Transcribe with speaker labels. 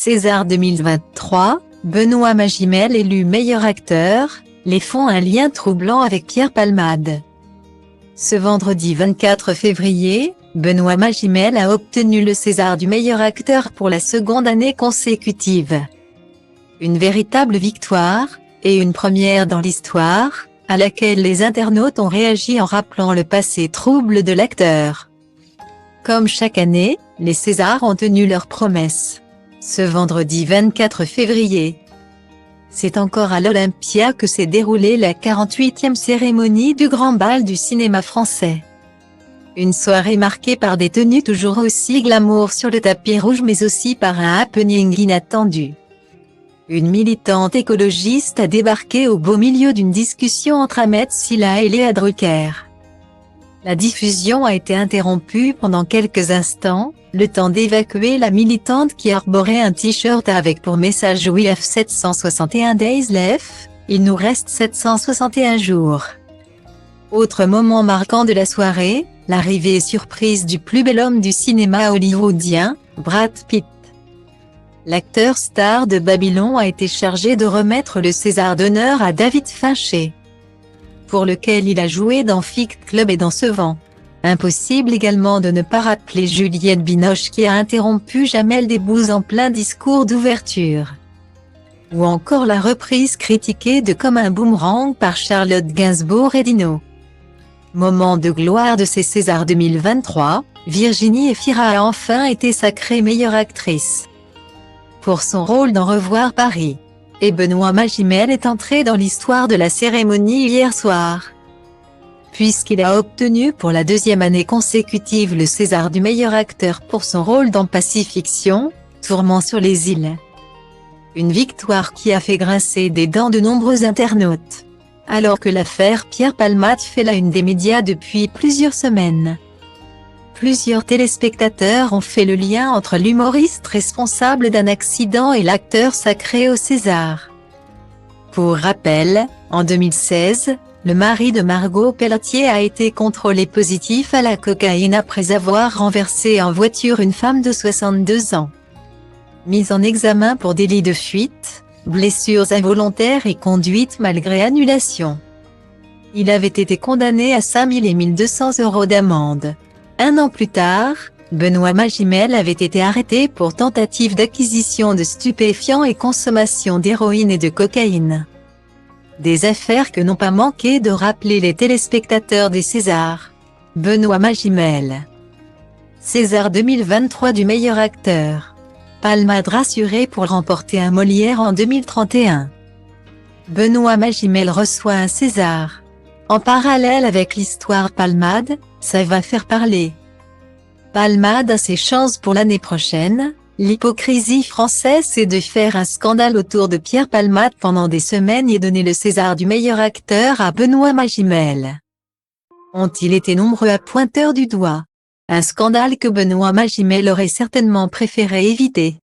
Speaker 1: César 2023, Benoît Magimel élu meilleur acteur, les font un lien troublant avec Pierre Palmade. Ce vendredi 24 février, Benoît Magimel a obtenu le César du meilleur acteur pour la seconde année consécutive. Une véritable victoire, et une première dans l'histoire, à laquelle les internautes ont réagi en rappelant le passé trouble de l'acteur. Comme chaque année, les Césars ont tenu leurs promesses. Ce vendredi 24 février, c'est encore à l'Olympia que s'est déroulée la 48e cérémonie du Grand Bal du cinéma français. Une soirée marquée par des tenues toujours aussi glamour sur le tapis rouge mais aussi par un happening inattendu. Une militante écologiste a débarqué au beau milieu d'une discussion entre Ahmed Silla et Léa Drucker. La diffusion a été interrompue pendant quelques instants, le temps d'évacuer la militante qui arborait un t-shirt avec pour message We have 761 days left, il nous reste 761 jours. Autre moment marquant de la soirée, l'arrivée surprise du plus bel homme du cinéma hollywoodien, Brad Pitt. L'acteur star de Babylon a été chargé de remettre le César d'honneur à David Fincher, pour lequel il a joué dans Fight Club et dans Ce vent. Impossible également de ne pas rappeler Juliette Binoche qui a interrompu Jamel Debbouze en plein discours d'ouverture. Ou encore la reprise critiquée de Comme un boomerang par Charlotte Gainsbourg et Dino. Moment de gloire de ces Césars 2023, Virginie Efira a enfin été sacrée meilleure actrice pour son rôle dans Revoir Paris. Et Benoît Magimel est entré dans l'histoire de la cérémonie hier soir, puisqu'il a obtenu pour la deuxième année consécutive le César du meilleur acteur pour son rôle dans Pacifiction, Tourment sur les îles. Une victoire qui a fait grincer des dents de nombreux internautes, alors que l'affaire Pierre Palmade fait la une des médias depuis plusieurs semaines. Plusieurs téléspectateurs ont fait le lien entre l'humoriste responsable d'un accident et l'acteur sacré au César. Pour rappel, en 2016, le mari de Margot Pelletier a été contrôlé positif à la cocaïne après avoir renversé en voiture une femme de 62 ans. Mis en examen pour délit de fuite, blessures involontaires et conduite malgré annulation. Il avait été condamné à 5 000 et 1 200 € d'amende. Un an plus tard, Benoît Magimel avait été arrêté pour tentative d'acquisition de stupéfiants et consommation d'héroïne et de cocaïne. Des affaires que n'ont pas manqué de rappeler les téléspectateurs des Césars. Benoît Magimel. César 2023 du meilleur acteur. Palmade rassuré pour remporter un Molière en 2031. Benoît Magimel reçoit un César. En parallèle avec l'histoire Palmade, ça va faire parler. Palmade a ses chances pour l'année prochaine. L'hypocrisie française c'est de faire un scandale autour de Pierre Palmade pendant des semaines et donner le César du meilleur acteur à Benoît Magimel. Ont-ils été nombreux à pointer du doigt un scandale que Benoît Magimel aurait certainement préféré éviter.